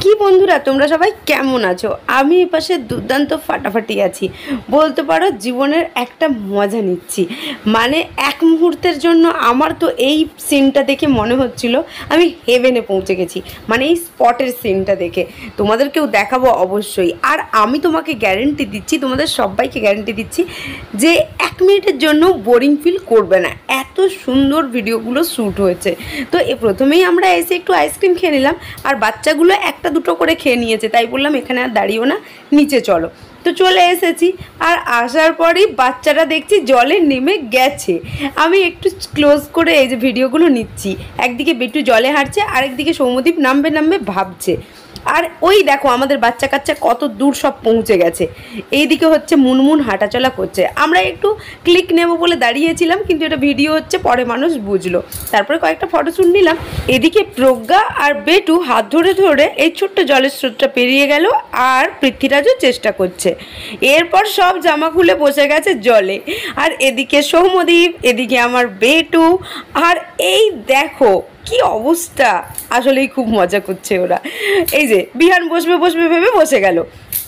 কি বন্ধুরা তোমরা সবাই কেমন আছো? আমি এই পাশে দুর্দান্ত ফাটাফাটি আছি, বলতে পারো জীবনের একটা মজা নিচ্ছি। মানে এক মুহূর্তের জন্য আমার তো এই সিনটা দেখে মনে হচ্ছিল আমি হেভেনে পৌঁছে গেছি। মানে এই স্পটের সিনটা দেখে তোমাদেরকেও দেখাবো অবশ্যই। আর আমি তোমাকে গ্যারেন্টি দিচ্ছি, তোমাদের সবাইকে গ্যারেন্টি দিচ্ছি যে 1 মিনিটের জন্য বোরিং ফিল করবে না, এত সুন্দর ভিডিওগুলো শ্যুট হয়েছে। তো প্রথমেই আমরা এসে একটু আইসক্রিম খেয়ে নিলাম, আর বাচ্চাগুলো একটা দুটো করে খেয়ে নিয়েছে, তাই বললাম এখানে আর দাঁড়িয়েও না, নিচে চলো। তো চলে এসেছি, আর আসার পরই বাচ্চারা দেখছি জলে নেমে গেছে। আমি একটু ক্লোজ করে এই যে ভিডিওগুলো নিচ্ছি, একদিকে বিট্টু জলে হাঁটছে, আরেকদিকে সৌম্যদীপ নামবে নামবে ভাবছে। আর ওই দেখো আমাদের বাচ্চা কাচ্চা কত দূর সব পৌঁছে গেছে। এইদিকে হচ্ছে মুনমুন হাঁটাচলা করছে। আমরা একটু ক্লিক নেব বলে দাঁড়িয়েছিলাম, কিন্তু এটা ভিডিও হচ্ছে, পরে মানুষ বুঝলো। তারপরে কয়েকটা ফটোশ্যুট নিলাম। এদিকে প্রজ্ঞা আর বেটু হাত ধরে ধরে এই ছোট্ট জলের স্রোতটা পেরিয়ে গেল, আর পৃথ্বীরাজও চেষ্টা করছে। এরপর সব জামা খুলে বসে গেছে জলে। আর এদিকে সৌম্যদীপ, এদিকে আমার বেটু, আর এই দেখো কি অবস্থা। আসলেই খুব মজা করছে ওরা। এই যে বিহান বসবে বসবে ভেবে বসে গেল।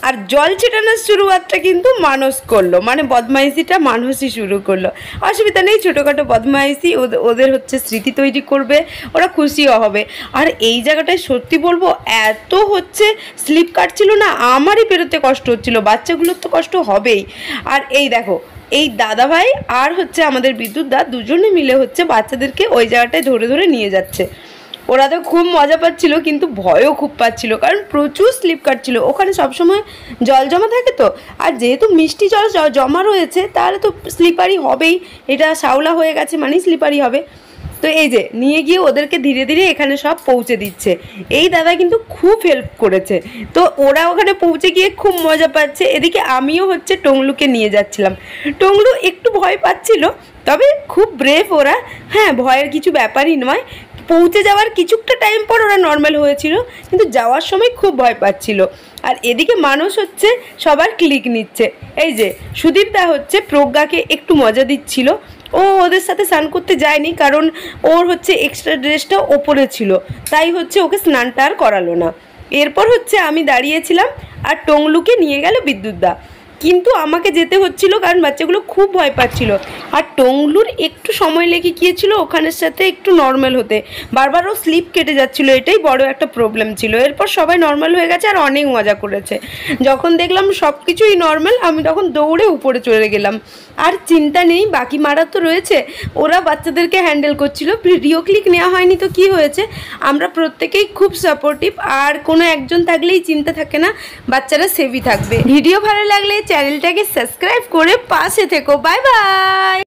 আর জল ছিটানোর শুরুয়াতটা কিন্তু মানস করলো, মানে বদমাইশিটা মানসই শুরু করলো। অসুবিধা নেই, ছোটোখাটো বদমাইশি, ওদের হচ্ছে স্মৃতি তৈরি করবে, ওরা খুশিও হবে। আর এই জায়গাটায় সত্যি বলবো এত হচ্ছে স্লিপ কাটছিল না, আমারই বেরোতে কষ্ট হচ্ছিল, বাচ্চাগুলোর তো কষ্ট হবেই। আর এই দেখো এই দাদাভাই আর হচ্ছে আমাদের বিদ্যুৎ দা দুজনে মিলে হচ্ছে বাচ্চাদেরকে ওই জায়গাটায় ধরে ধরে নিয়ে যাচ্ছে। ওরা তো খুব মজা পাচ্ছিল, কিন্তু ভয়ও খুব পাচ্ছিল, কারণ প্রচুর স্লিপ কাটছিল। ওখানে সবসময় জল জমা থাকে তো, আর যেহেতু মিষ্টি জল জমা রয়েছে তাহলে তো স্লিপারি হবেই, এটা শ্যাওলা হয়ে গেছে মানেই স্লিপারি হবে। তো এই যে নিয়ে গিয়ে ওদেরকে ধীরে ধীরে এখানে সব পৌঁছে দিচ্ছে। এই দাদা কিন্তু খুব হেল্প করেছে। তো ওরা ওখানে পৌঁছে গিয়ে খুব মজা পাচ্ছে। এদিকে আমিও হচ্ছে টংলুকে নিয়ে যাচ্ছিলাম। টংলু একটু ভয় পাচ্ছিল, তবে খুব ব্রেভ ওরা। হ্যাঁ, ভয়ের কিছু ব্যাপারই নয়। পৌঁছে যাওয়ার কিছুটা টাইম পর ওরা নর্মাল হয়েছিল, কিন্তু যাওয়ার সময় খুব ভয় পাচ্ছিল। আর এদিকে মানুষ হচ্ছে সবার ক্লিক নিচ্ছে। এই যে সুদীপ দা হচ্ছে প্রজ্ঞাকে একটু মজা দিচ্ছিল। ও ওদের সাথে স্নান করতে যায়নি, কারণ ওর হচ্ছে এক্সট্রা ড্রেসটা ওপরে ছিল, তাই হচ্ছে ওকে স্নানটা আর করালো না। এরপর হচ্ছে আমি দাঁড়িয়েছিলাম, আর টংলুকে নিয়ে গেল বিদ্যুৎ দা। কিন্তু আমাকে যেতে হচ্ছিল, কারণ বাচ্চাগুলো খুব ভয় পাচ্ছিল। আর টংলুর একটু সময় লেগে গিয়েছিল ওখানের সাথে একটু নর্মাল হতে, বারবার ও স্লিপ কেটে যাচ্ছিল, এটাই বড় একটা প্রবলেম ছিল। এরপর সবাই নর্মাল হয়ে গেছে আর অনেক মজা করেছে। যখন দেখলাম সব কিছুই নর্মাল, আমি তখন দৌড়ে উপরে চলে গেলাম। আর চিন্তা নেই, বাকি মারা তো রয়েছে, ওরা বাচ্চাদেরকে হ্যান্ডেল করছিল। ভিডিও ক্লিক নেওয়া হয়নি তো কি হয়েছে, আমরা প্রত্যেকেই খুব সাপোর্টিভ, আর কোনো একজন থাকলেই চিন্তা থাকে না, বাচ্চারা সেভই থাকবে। ভিডিও ভালো লাগলে চ্যানেলটাকে সাবস্ক্রাইব করে পাশে থেকো। Bye bye.